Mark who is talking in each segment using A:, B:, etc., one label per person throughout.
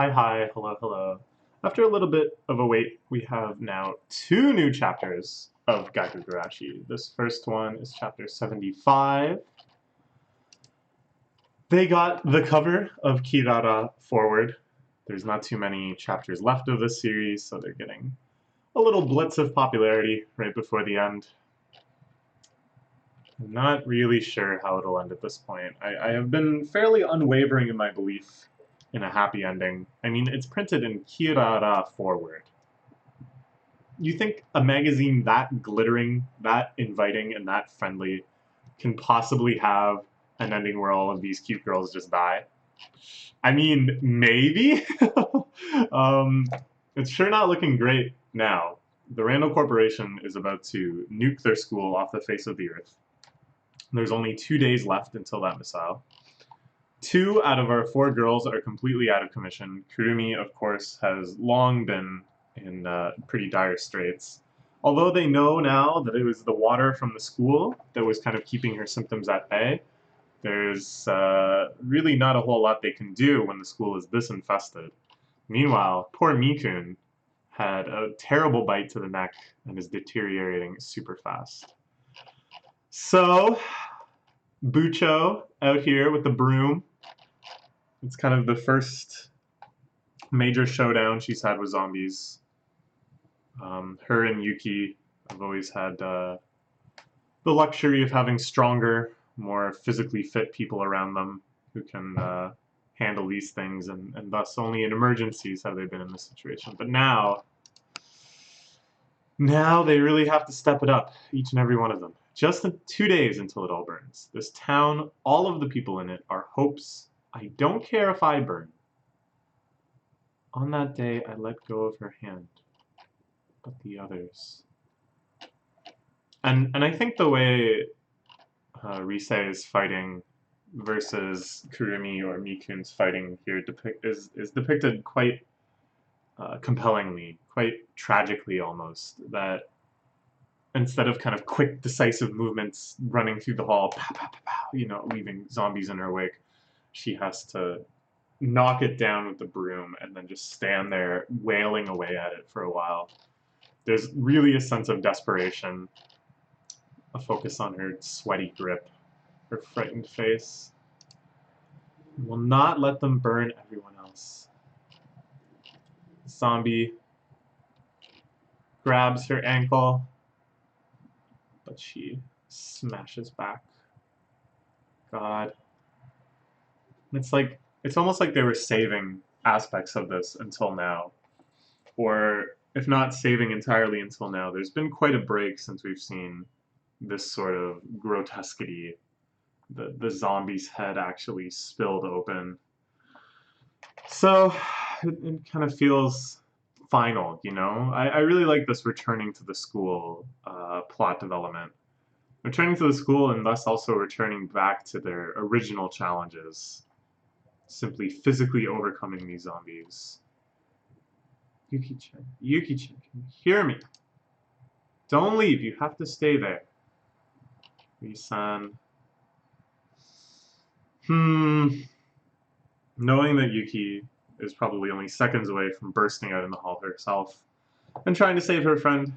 A: Hi, hi, hello, hello. After a little bit of a wait, we have now two new chapters of Gakkou Gurashi. This first one is chapter 75. They got the cover of Kirara forward. There's not too many chapters left of this series, so they're getting a little blitz of popularity right before the end. I'm not really sure how it'll end at this point. I have been fairly unwavering in my belief in a happy ending. I mean, it's printed in Kirara forward. You think a magazine that glittering, that inviting, and that friendly can possibly have an ending where all of these cute girls just die? I mean, maybe? It's sure not looking great now. The Randall Corporation is about to nuke their school off the face of the earth. There's only 2 days left until that missile. 2 out of our 4 girls are completely out of commission. Kurumi, of course, has long been in pretty dire straits. Although they know now that it was the water from the school that was kind of keeping her symptoms at bay, there's really not a whole lot they can do when the school is this infested. Meanwhile, poor Mikun had a terrible bite to the neck and is deteriorating super fast. So, Bucho out here with the broom. It's kind of the first major showdown she's had with zombies. Her and Yuki have always had the luxury of having stronger, more physically fit people around them who can handle these things, and thus only in emergencies have they been in this situation. But now they really have to step it up, each and every one of them. Just in 2 days until it all burns. This town, all of the people in it, are hopes. I don't care if I burn. On that day, I let go of her hand, but the others. And I think the way Rise is fighting versus Kurumi or Mikun's fighting here is depicted quite compellingly, quite tragically almost, that instead of kind of quick, decisive movements running through the hall, pow, pow, pow, pow, leaving zombies in her wake, she has to knock it down with the broom and then just stand there wailing away at it for a while. There's really a sense of desperation, a focus on her sweaty grip, her frightened face. Will not let them burn everyone else. Zombie grabs her ankle, but she smashes back. God. It's almost like they were saving aspects of this until now. Or if not saving entirely until now, there's been quite a break since we've seen this sort of grotesquity. The zombie's head actually spilled open. So it kind of feels final, I really like this returning to the school plot development. Returning to the school and thus also returning back to their original challenges. Simply physically overcoming these zombies. Yuki-chan, can you hear me? Don't leave, you have to stay there. Lee-san. Knowing that Yuki is probably only seconds away from bursting out in the hall herself and trying to save her friend,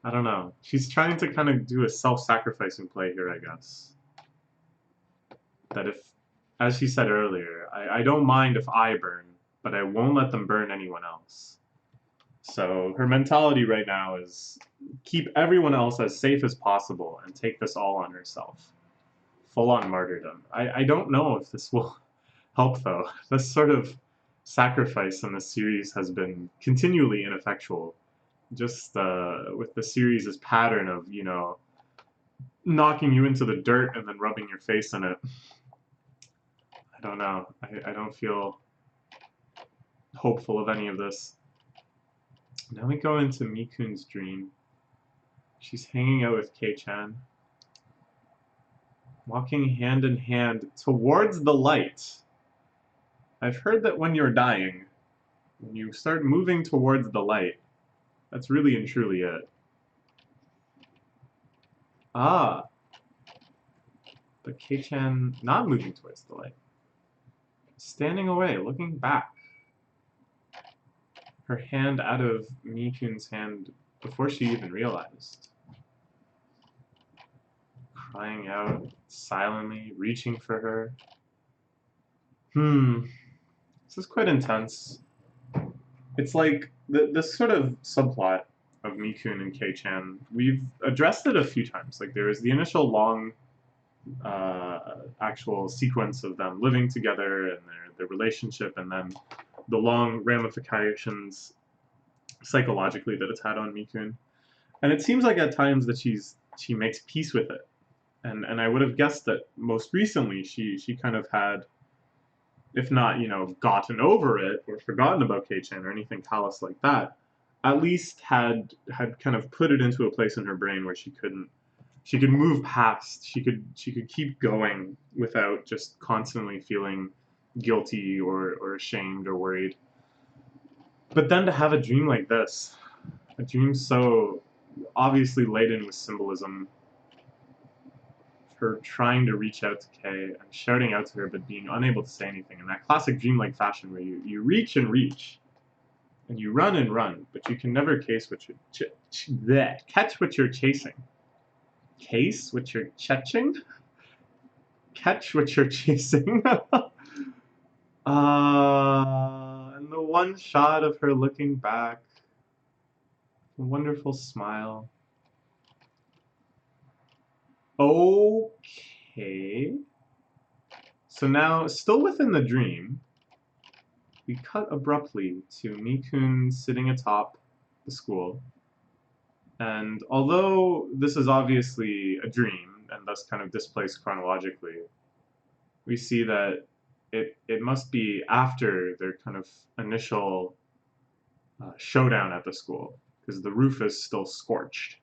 A: I don't know. She's trying to kind of do a self-sacrificing play here, I guess. That if, as she said earlier, I don't mind if I burn, but I won't let them burn anyone else. So her mentality right now is keep everyone else as safe as possible and take this all on herself. Full-on martyrdom. I don't know if this will help, though. This sort of sacrifice in the series has been continually ineffectual. Just with the series' pattern of, knocking you into the dirt and then rubbing your face in it. I don't know. I don't feel hopeful of any of this. Now we go into Mikun's dream. She's hanging out with Kei-chan. Walking hand in hand towards the light. I've heard that when you're dying, when you start moving towards the light, that's really and truly it. Ah. But Kei-chan not moving towards the light. Standing away, looking back. her hand out of Mikun's hand before she even realized. Crying out silently, reaching for her. This is quite intense. It's like this sort of subplot of Mikun and Kei-chan, we've addressed it a few times. Like, there was the initial long actual sequence of them living together and their relationship, and then the long ramifications psychologically that it's had on Mikun. And it seems like at times that she makes peace with it. And I would have guessed that most recently she kind of had, if not, gotten over it or forgotten about Kei-chan or anything callous like that, at least had kind of put it into a place in her brain where she could move past, she could keep going without just constantly feeling guilty or ashamed or worried. But then to have a dream like this, a dream so obviously laden with symbolism, her trying to reach out to Kei and shouting out to her but being unable to say anything, in that classic dreamlike fashion where you reach and reach, and you run and run, but you can never catch what you're chasing. Case what you're catching? Catch what you're chasing? And the one shot of her looking back, a wonderful smile. Okay. So now, still within the dream, we cut abruptly to Mikun sitting atop the school. And although this is obviously a dream, and thus kind of displaced chronologically, we see that it must be after their kind of initial showdown at the school, because the roof is still scorched.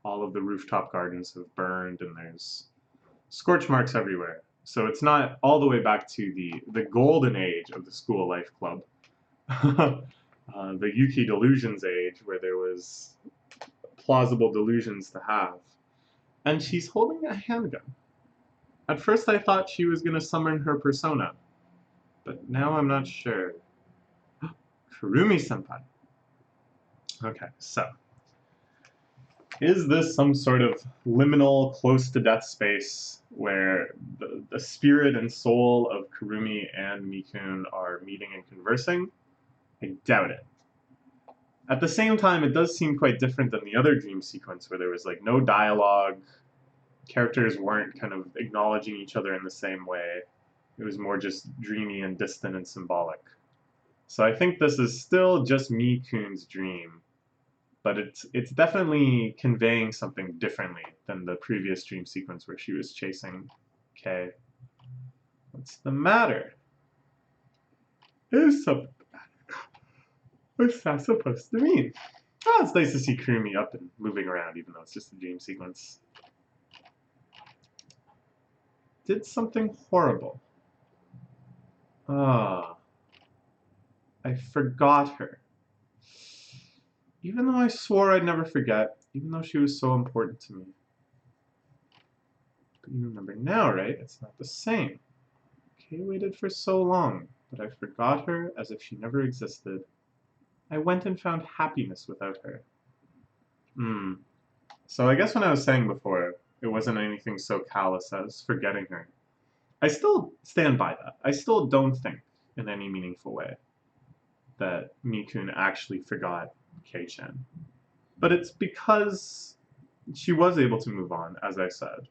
A: All of the rooftop gardens have burned, and there's scorch marks everywhere. So it's not all the way back to the golden age of the school life club, the Yuki delusions age, where there was plausible delusions to have. And she's holding a handgun. At first I thought she was going to summon her persona, but now I'm not sure. Kurumi-senpai. Okay, so is this some sort of liminal, close-to-death space where the spirit and soul of Kurumi and Mikun are meeting and conversing? I doubt it. At the same time, it does seem quite different than the other dream sequence where there was like no dialogue, characters weren't kind of acknowledging each other in the same way. It was more just dreamy and distant and symbolic. So I think this is still just Mikun's dream, but it's definitely conveying something differently than the previous dream sequence where she was chasing Kei. What's the matter? There's something the matter. What's that supposed to mean? Oh, it's nice to see Kurumi up and moving around, even though it's just a dream sequence. Did something horrible. Ah. I forgot her. Even though I swore I'd never forget, even though she was so important to me. But you remember now, right? It's not the same. Kei waited for so long, but I forgot her as if she never existed. I went and found happiness without her. So I guess when I was saying before, it wasn't anything so callous as forgetting her. I still stand by that. I still don't think, in any meaningful way, that Mikun actually forgot Kei-chan. But it's because she was able to move on, as I said,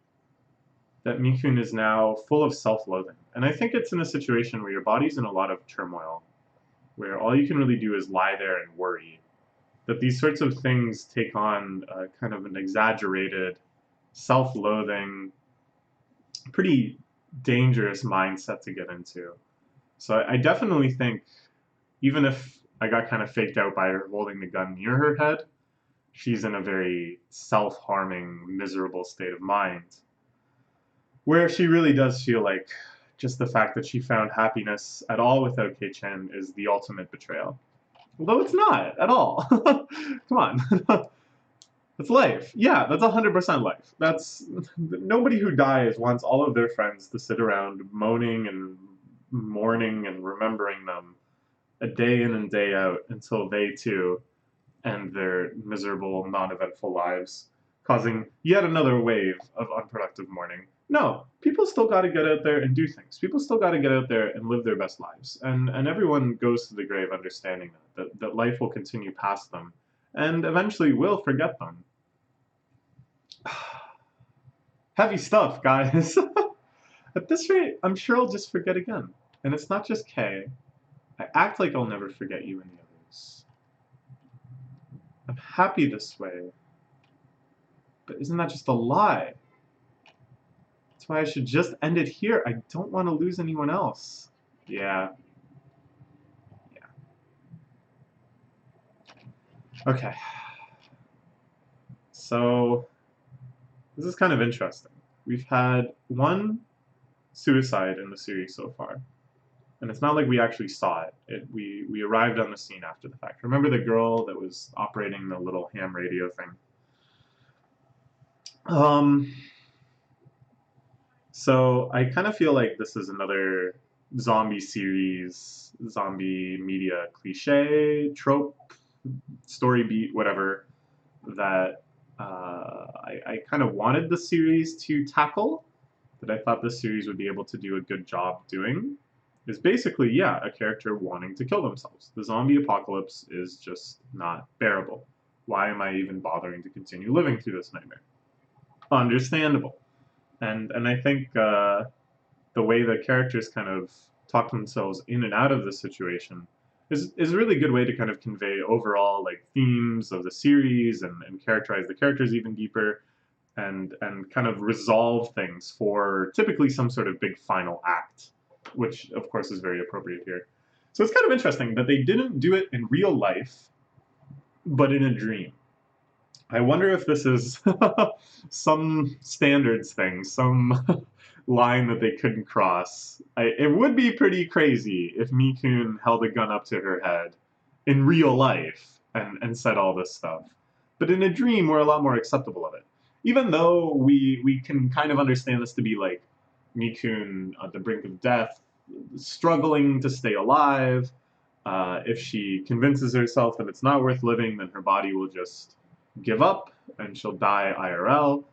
A: that Mikun is now full of self-loathing. And I think it's in a situation where your body's in a lot of turmoil, where all you can really do is lie there and worry, that these sorts of things take on kind of an exaggerated, self-loathing, pretty dangerous mindset to get into. So I definitely think, even if I got kind of faked out by her holding the gun near her head, she's in a very self-harming, miserable state of mind, where she really does feel like just the fact that she found happiness at all without Kei-chan is the ultimate betrayal. Although it's not at all. Come on. That's life. Yeah, that's 100% life. That's nobody who dies wants all of their friends to sit around moaning and mourning and remembering them a day in and day out until they too end their miserable, non-eventful lives, causing yet another wave of unproductive mourning. No, people still got to get out there and do things. People still got to get out there and live their best lives. And everyone goes to the grave understanding that life will continue past them and eventually will forget them. Heavy stuff, guys. At this rate, I'm sure I'll just forget again. And it's not just Kay. I act like I'll never forget you and the others. I'm happy this way. But isn't that just a lie? That's why I should just end it here. I don't want to lose anyone else. Yeah. Okay. So, this is kind of interesting. We've had one suicide in the series so far. And it's not like we actually saw it. We arrived on the scene after the fact. Remember the girl that was operating the little ham radio thing? So I kind of feel like this is another zombie series, zombie media cliche, trope, story beat, whatever, that I kind of wanted the series to tackle, that I thought this series would be able to do a good job doing, is basically, yeah, a character wanting to kill themselves. The zombie apocalypse is just not bearable. Why am I even bothering to continue living through this nightmare? Understandable. And I think the way the characters kind of talk themselves in and out of the situation is a really good way to kind of convey overall like themes of the series and characterize the characters even deeper and kind of resolve things for typically some sort of big final act, which of course is very appropriate here. So it's kind of interesting that they didn't do it in real life, but in a dream. I wonder if this is some standards thing, some line that they couldn't cross. It would be pretty crazy if Mikun held a gun up to her head in real life and said all this stuff. But in a dream, we're a lot more acceptable of it. Even though we can kind of understand this to be like Mikun at the brink of death, struggling to stay alive. If she convinces herself that it's not worth living, then her body will just give up and she'll die IRL.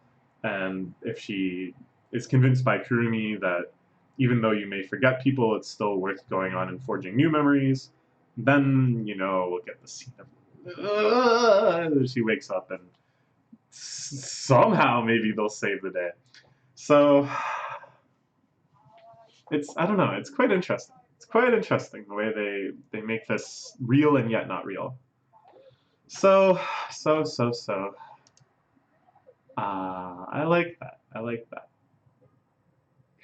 A: And if she is convinced by Kurumi that even though you may forget people, it's still worth going on and forging new memories, then, you know, we'll get the scene of she wakes up and somehow maybe they'll save the day. So it's, I don't know, it's quite interesting. It's quite interesting the way they make this real and yet not real. So. I like that. I like that.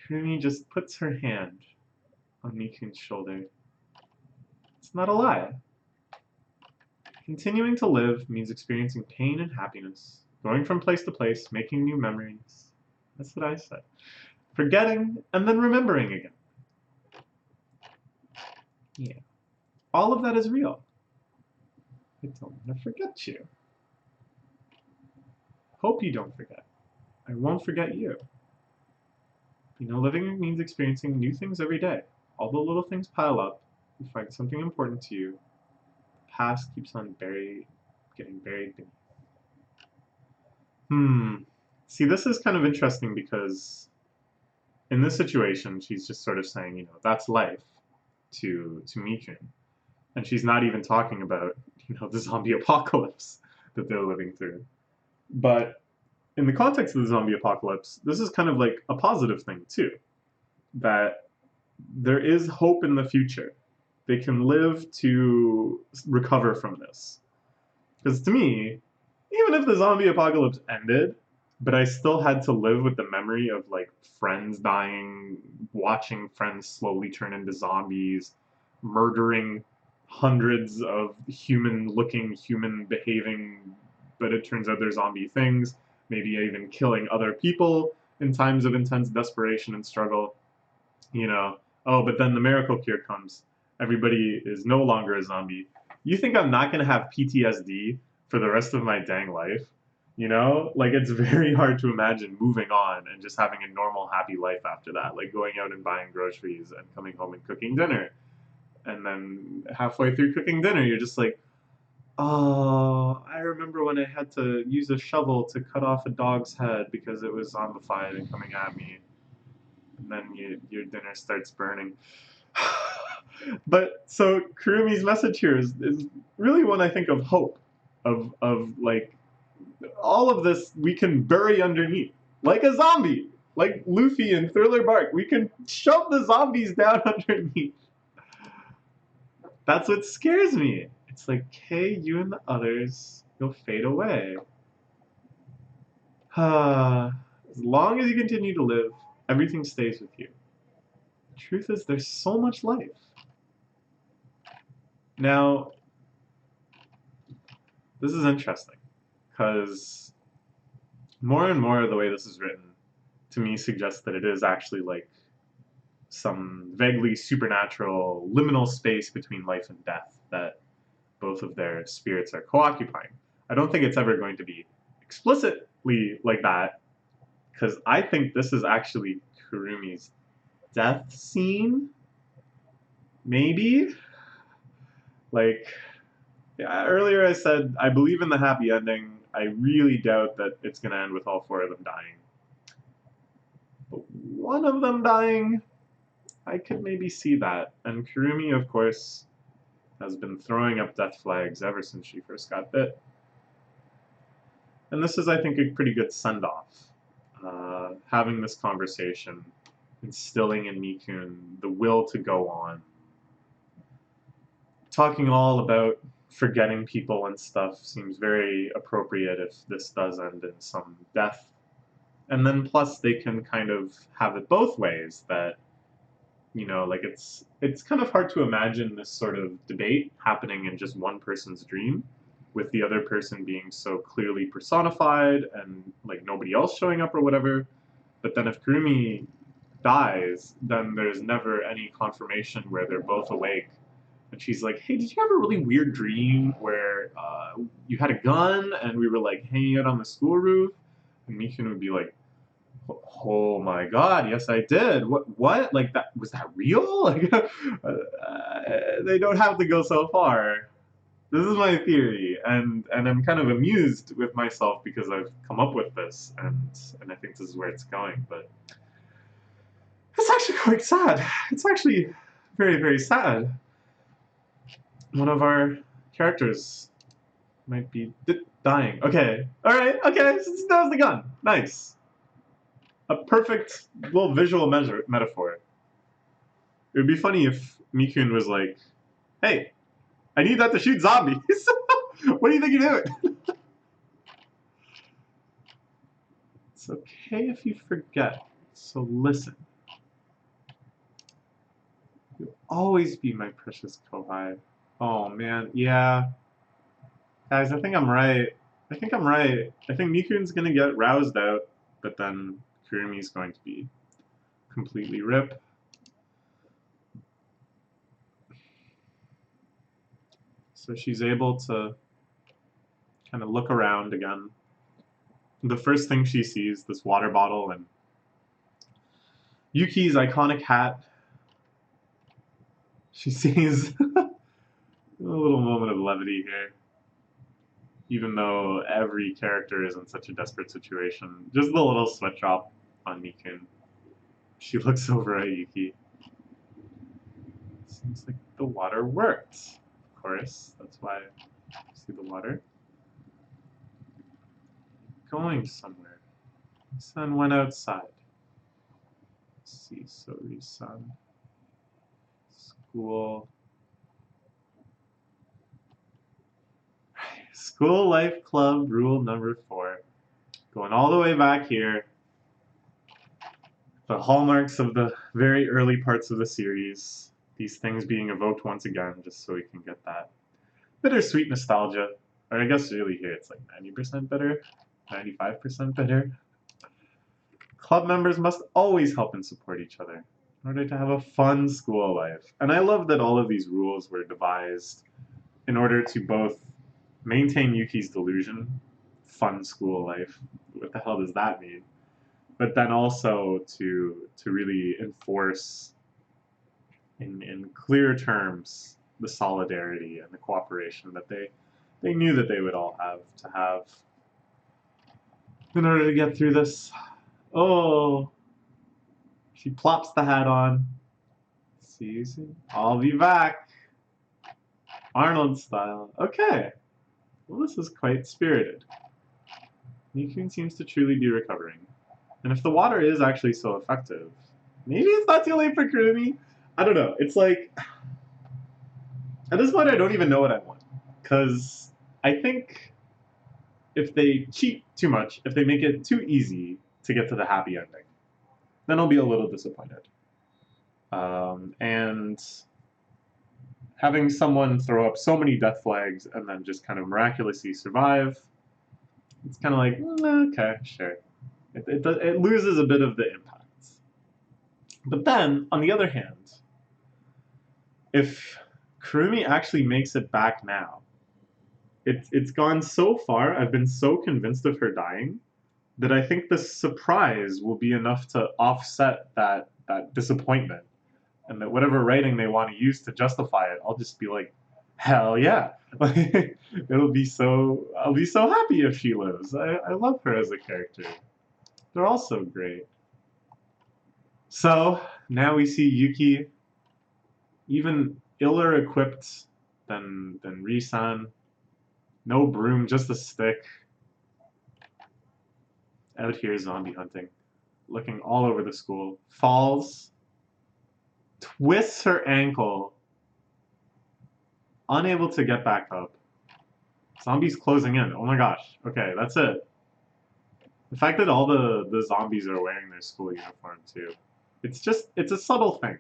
A: Kurumi just puts her hand on Mikun's shoulder. It's not a lie. Continuing to live means experiencing pain and happiness, going from place to place, making new memories. That's what I said. Forgetting and then remembering again. Yeah. All of that is real. I don't want to forget you. Hope you don't forget. I won't forget you. You know, living means experiencing new things every day. All the little things pile up. You find something important to you. The past keeps on getting buried beneath. See, this is kind of interesting because in this situation, she's just sort of saying, you know, that's life to Mikun. And she's not even talking about, you know, the zombie apocalypse that they're living through. But in the context of the zombie apocalypse, this is kind of like a positive thing too. That there is hope in the future. They can live to recover from this. Because to me, even if the zombie apocalypse ended, but I still had to live with the memory of like friends dying, watching friends slowly turn into zombies, murdering hundreds of human-looking, human-behaving, but it turns out they're zombie things, maybe even killing other people in times of intense desperation and struggle. You know, oh, but then the miracle cure comes. Everybody is no longer a zombie. You think I'm not going to have PTSD for the rest of my dang life? You know, like it's very hard to imagine moving on and just having a normal, happy life after that, like going out and buying groceries and coming home and cooking dinner. And then halfway through cooking dinner, you're just like, oh, I remember when I had to use a shovel to cut off a dog's head because it was zombified and coming at me. And then your dinner starts burning. But so Kurumi's message here is really one I think of hope, of like all of this we can bury underneath, like a zombie, like Luffy in Thriller Bark. We can shove the zombies down underneath. That's what scares me. It's like, hey, you and the others, you'll fade away. As long as you continue to live, everything stays with you. The truth is, there's so much life. Now, this is interesting, because more and more the way this is written, to me, suggests that it is actually like some vaguely supernatural liminal space between life and death that both of their spirits are co-occupying. I don't think it's ever going to be explicitly like that, because I think this is actually Kurumi's death scene. Maybe? Like, yeah, earlier I said I believe in the happy ending. I really doubt that it's going to end with all four of them dying. But one of them dying, I could maybe see that. And Kurumi, of course, has been throwing up death flags ever since she first got bit. And this is, I think, a pretty good send-off. Having this conversation, instilling in Mikun the will to go on. Talking all about forgetting people and stuff seems very appropriate if this does end in some death. And then plus they can kind of have it both ways, that, you know, like it's kind of hard to imagine this sort of debate happening in just one person's dream, with the other person being so clearly personified and like nobody else showing up or whatever. But then if Kurumi dies, then there's never any confirmation where they're both awake. And she's like, hey, did you have a really weird dream where you had a gun and we were like hanging out on the school roof? And Mikun would be like, oh my god, yes I did. What? Like, that was that real? Like, they don't have to go so far. This is my theory, and I'm kind of amused with myself because I've come up with this, and I think this is where it's going. But it's actually quite sad. It's actually very, very sad. One of our characters might be dying. Okay, all right, okay. That was the gun. Nice. A perfect little visual metaphor. It would be funny if Mikun was like, hey, I need that to shoot zombies. What do you think you're doing? It's okay if you forget, so listen. You'll always be my precious Kohai. Oh man, yeah. Guys, I think I'm right. I think Mikun's gonna get roused out, but then Kurumi's going to be completely rip. So she's able to kind of look around again. The first thing she sees, this water bottle and Yuki's iconic hat. She sees a little moment of levity here. Even though every character is in such a desperate situation. Just the little sweat drop on Mikun. She looks over at Yuki. Seems like the water worked. Of course, that's why you see the water going somewhere. Sun went outside. See, Sori-san. School. School Life Club rule number 4. Going all the way back here. The hallmarks of the very early parts of the series. These things being evoked once again, just so we can get that bittersweet nostalgia. Or I guess really here it's like 90% bitter, 95% bitter. Club members must always help and support each other in order to have a fun school life. And I love that all of these rules were devised in order to both maintain Yuki's delusion, fun school life. What the hell does that mean? But then also to really enforce in clear terms the solidarity and the cooperation that they knew that they would all have to have in order to get through this. Oh, she plops the hat on. See you soon. I'll be back. Arnold style. Okay. Well, this is quite spirited. Nikun seems to truly be recovering. And if the water is actually so effective, maybe it's not too late for Kurumi? I don't know. It's like, at this point I don't even know what I want. Because I think if they cheat too much, if they make it too easy to get to the happy ending, then I'll be a little disappointed. And having someone throw up so many death flags and then just kind of miraculously survive, it's kind of like, okay, sure. It loses a bit of the impact. But then, on the other hand, if Kurumi actually makes it back now, it's gone so far, I've been so convinced of her dying, that I think the surprise will be enough to offset that disappointment. And that whatever writing they want to use to justify it, I'll just be like, hell yeah. I'll be so happy if she lives. I love her as a character. They're all so great. So, now we see Yuki even iller equipped than Risan. No broom, just a stick. Out here zombie hunting. Looking all over the school. Falls. Twists her ankle. Unable to get back up. Zombies closing in. Oh my gosh. Okay, that's it. The fact that all the zombies are wearing their school uniform too. It's a subtle thing.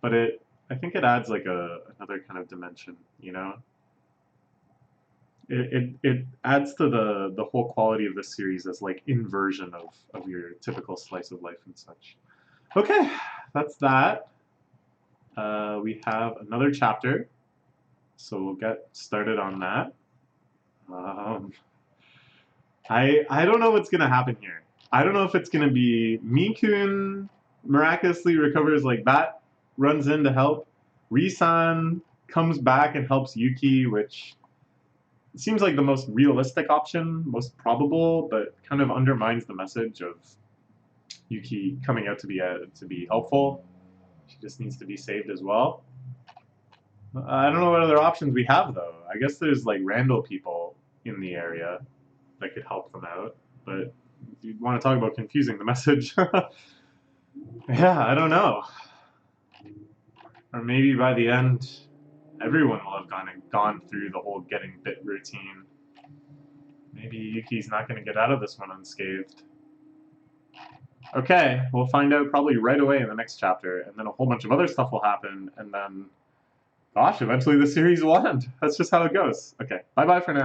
A: But I think it adds like another kind of dimension, you know? It adds to the whole quality of the series as like inversion of your typical slice of life and such. Okay, that's that. We have another chapter, so we'll get started on that. I don't know what's gonna happen here. I don't know if it's gonna be Mikun miraculously recovers like that, runs in to help. Risan comes back and helps Yuki, which seems like the most realistic option, most probable, but kind of undermines the message of Yuki coming out to be helpful. She just needs to be saved as well. I don't know what other options we have though. I guess there's like Randall people in the area that could help them out, but you want to talk about confusing the message. Yeah, I don't know. Or maybe by the end, everyone will have gone through the whole getting bit routine. Maybe Yuki's not going to get out of this one unscathed. Okay, we'll find out probably right away in the next chapter, and then a whole bunch of other stuff will happen, and then, gosh, eventually the series will end. That's just how it goes. Okay, bye-bye for now.